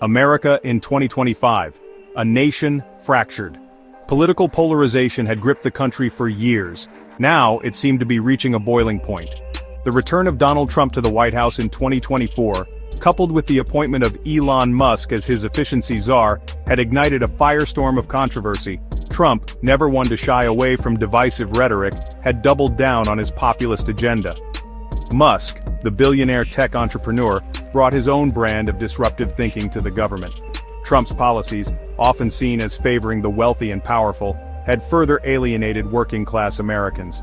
America in 2025, a nation fractured. Political polarization had gripped the country for years. Now, it seemed to be reaching a boiling point. The return of Donald Trump to the White House in 2024, coupled with the appointment of Elon Musk as his efficiency czar, had ignited a firestorm of controversy. Trump, never one to shy away from divisive rhetoric, had doubled down on his populist agenda. Musk, the billionaire tech entrepreneur, brought his own brand of disruptive thinking to the government. Trump's policies, often seen as favoring the wealthy and powerful, had further alienated working-class Americans.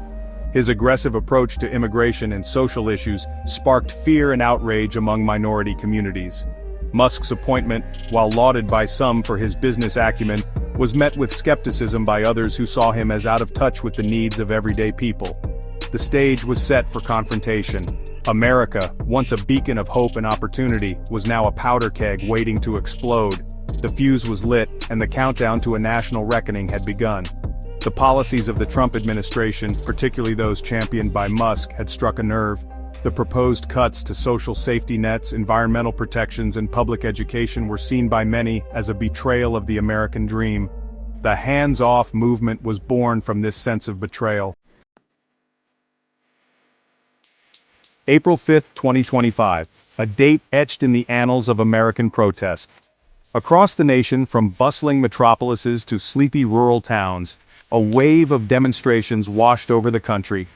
His aggressive approach to immigration and social issues sparked fear and outrage among minority communities. Musk's appointment, while lauded by some for his business acumen, was met with skepticism by others who saw him as out of touch with the needs of everyday people. The stage was set for confrontation. America, once a beacon of hope and opportunity, was now a powder keg waiting to explode. The fuse was lit, and the countdown to a national reckoning had begun. The policies of the Trump administration, particularly those championed by Musk, had struck a nerve. The proposed cuts to social safety nets, environmental protections, and public education were seen by many as a betrayal of the American dream. The hands-off movement was born from this sense of betrayal. April 5, 2025, a date etched in the annals of American protest. Across the nation, from bustling metropolises to sleepy rural towns, a wave of demonstrations washed over the country.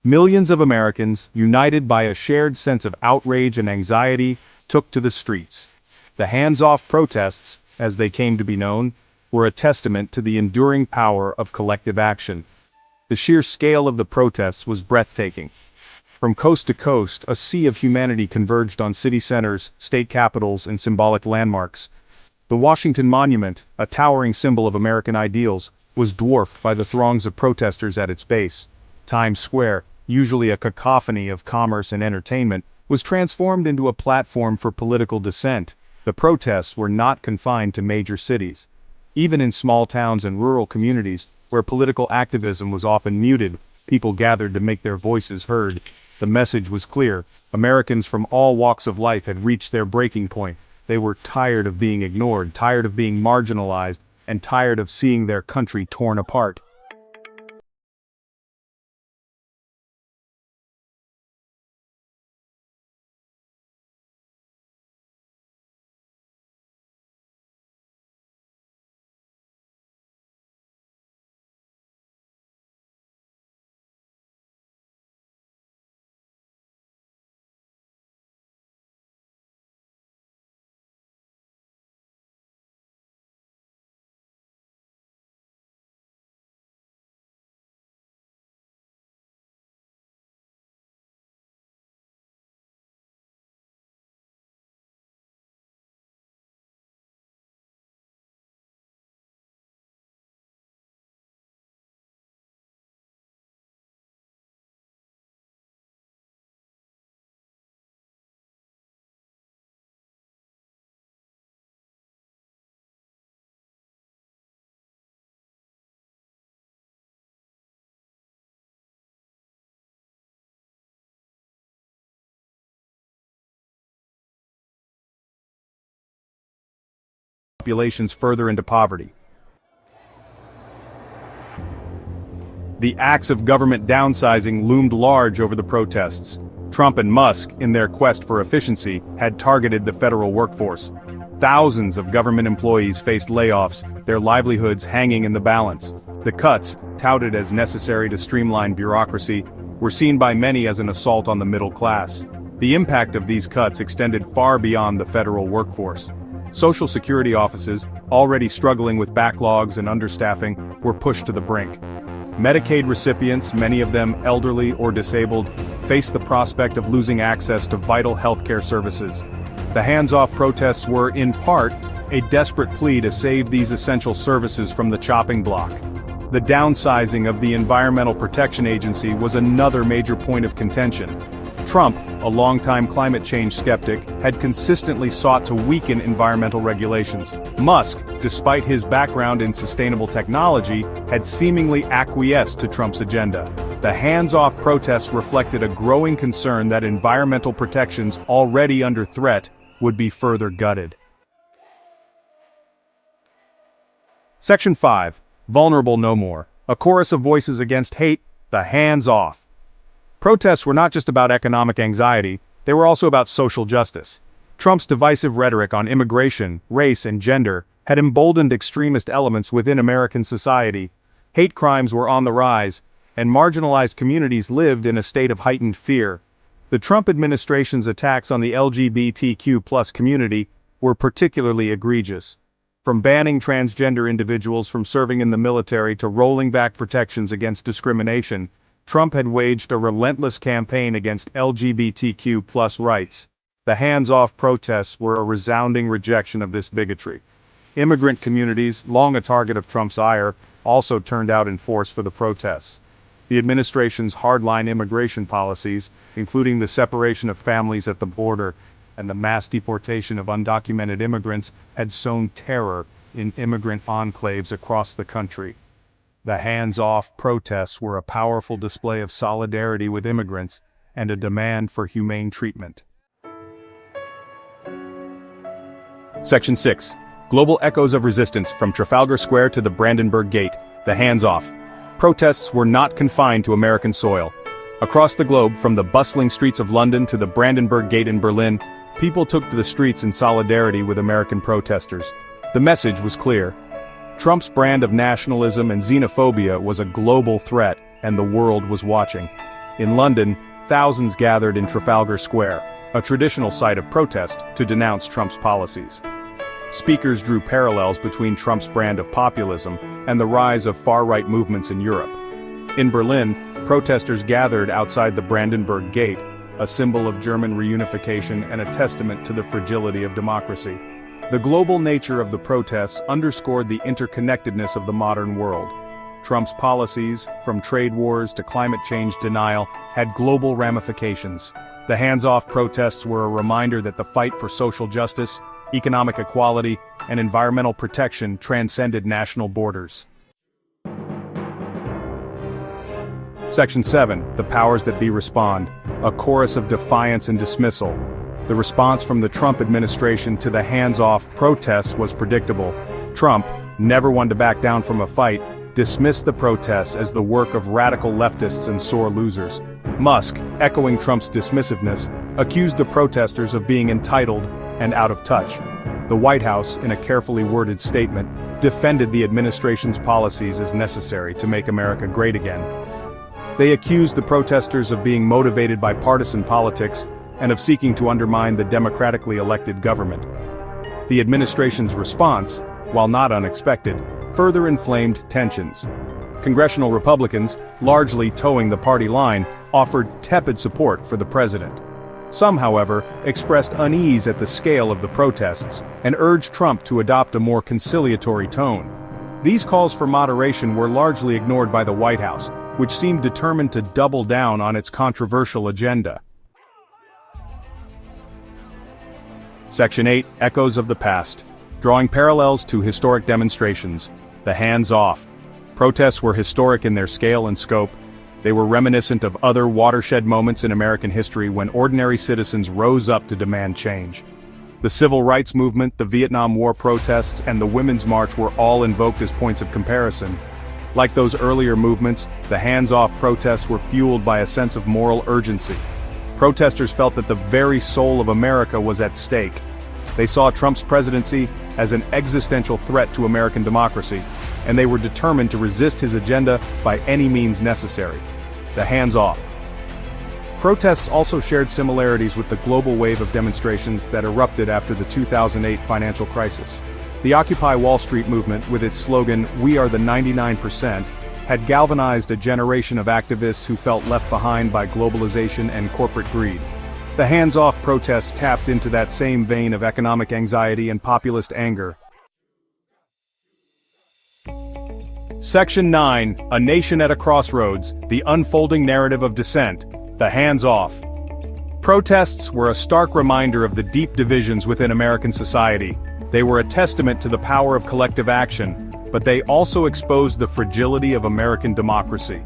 Millions of Americans, united by a shared sense of outrage and anxiety, took to the streets. The hands-off protests, as they came to be known, were a testament to the enduring power of collective action. The sheer scale of the protests was breathtaking. From coast to coast, a sea of humanity converged on city centers, state capitals, and symbolic landmarks. The Washington Monument, a towering symbol of American ideals, was dwarfed by the throngs of protesters at its base. Times Square, usually a cacophony of commerce and entertainment, was transformed into a platform for political dissent. The protests were not confined to major cities. Even in small towns and rural communities, where political activism was often muted, people gathered to make their voices heard. The message was clear. Americans from all walks of life had reached their breaking point. They were tired of being ignored, tired of being marginalized, and tired of seeing their country torn apart. Populations further into poverty. The acts of government downsizing loomed large over the protests. Trump and Musk, in their quest for efficiency, had targeted the federal workforce. Thousands of government employees faced layoffs, their livelihoods hanging in the balance. The cuts, touted as necessary to streamline bureaucracy, were seen by many as an assault on the middle class. The impact of these cuts extended far beyond the federal workforce. Social security offices, already struggling with backlogs and understaffing, were pushed to the brink. Medicaid recipients, many of them elderly or disabled, faced the prospect of losing access to vital healthcare services. The hands-off protests were, in part, a desperate plea to save these essential services from the chopping block. The downsizing of the Environmental Protection Agency was another major point of contention. Trump, a longtime climate change skeptic, had consistently sought to weaken environmental regulations. Musk, despite his background in sustainable technology, had seemingly acquiesced to Trump's agenda. The hands-off protests reflected a growing concern that environmental protections already under threat would be further gutted. Section 5. Vulnerable no more. A chorus of voices against hate, the hands off. Protests were not just about economic anxiety, they were also about social justice. Trump's divisive rhetoric on immigration, race, and gender had emboldened extremist elements within American society. Hate crimes were on the rise, and marginalized communities lived in a state of heightened fear. The Trump administration's attacks on the LGBTQ+ community were particularly egregious. From banning transgender individuals from serving in the military to rolling back protections against discrimination, Trump had waged a relentless campaign against LGBTQ+ rights. The hands-off protests were a resounding rejection of this bigotry. Immigrant communities, long a target of Trump's ire, also turned out in force for the protests. The administration's hardline immigration policies, including the separation of families at the border and the mass deportation of undocumented immigrants, had sown terror in immigrant enclaves across the country. The hands-off protests were a powerful display of solidarity with immigrants and a demand for humane treatment. Section 6. Global echoes of resistance from Trafalgar Square to the Brandenburg Gate, the hands-off. Protests were not confined to American soil. Across the globe, from the bustling streets of London to the Brandenburg Gate in Berlin, people took to the streets in solidarity with American protesters. The message was clear. Trump's brand of nationalism and xenophobia was a global threat, and the world was watching. In London, thousands gathered in Trafalgar Square, a traditional site of protest, to denounce Trump's policies. Speakers drew parallels between Trump's brand of populism and the rise of far-right movements in Europe. In Berlin, protesters gathered outside the Brandenburg Gate, a symbol of German reunification and a testament to the fragility of democracy. The global nature of the protests underscored the interconnectedness of the modern world. Trump's policies, from trade wars to climate change denial, had global ramifications. The hands-off protests were a reminder that the fight for social justice, economic equality, and environmental protection transcended national borders. Section 7. The powers that be respond. A chorus of defiance and dismissal. The response from the Trump administration to the hands-off protests was predictable. Trump, never one to back down from a fight, dismissed the protests as the work of radical leftists and sore losers. Musk, echoing Trump's dismissiveness, accused the protesters of being entitled and out of touch. The White House, in a carefully worded statement, defended the administration's policies as necessary to make America great again. They accused the protesters of being motivated by partisan politics and of seeking to undermine the democratically elected government. The administration's response, while not unexpected, further inflamed tensions. Congressional Republicans, largely towing the party line, offered tepid support for the president. Some, however, expressed unease at the scale of the protests and urged Trump to adopt a more conciliatory tone. These calls for moderation were largely ignored by the White House, which seemed determined to double down on its controversial agenda. Section 8. Echoes of the past. Drawing parallels to historic demonstrations. The hands-off. Protests were historic in their scale and scope. They were reminiscent of other watershed moments in American history when ordinary citizens rose up to demand change. The Civil Rights Movement, the Vietnam War protests, and the Women's March were all invoked as points of comparison. Like those earlier movements, the hands-off protests were fueled by a sense of moral urgency. Protesters felt that the very soul of America was at stake. They saw Trump's presidency as an existential threat to American democracy, and they were determined to resist his agenda by any means necessary. The hands-off. Protests also shared similarities with the global wave of demonstrations that erupted after the 2008 financial crisis. The Occupy Wall Street movement, with its slogan, "We are the 99%, had galvanized a generation of activists who felt left behind by globalization and corporate greed. The hands-off protests tapped into that same vein of economic anxiety and populist anger. Section 9. A Nation at a Crossroads, the Unfolding Narrative of Dissent, the hands-off. Protests were a stark reminder of the deep divisions within American society. They were a testament to the power of collective action, but they also exposed the fragility of American democracy.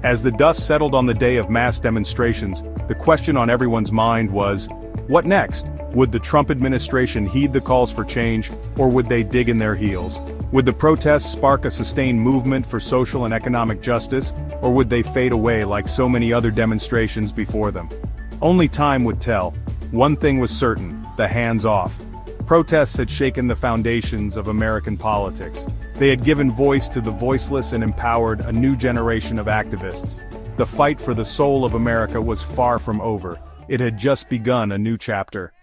As the dust settled on the day of mass demonstrations, the question on everyone's mind was, what next? Would the Trump administration heed the calls for change, or would they dig in their heels? Would the protests spark a sustained movement for social and economic justice, or would they fade away like so many other demonstrations before them? Only time would tell. One thing was certain: the hands off. Protests had shaken the foundations of American politics. They had given voice to the voiceless and empowered a new generation of activists. The fight for the soul of America was far from over. It had just begun a new chapter.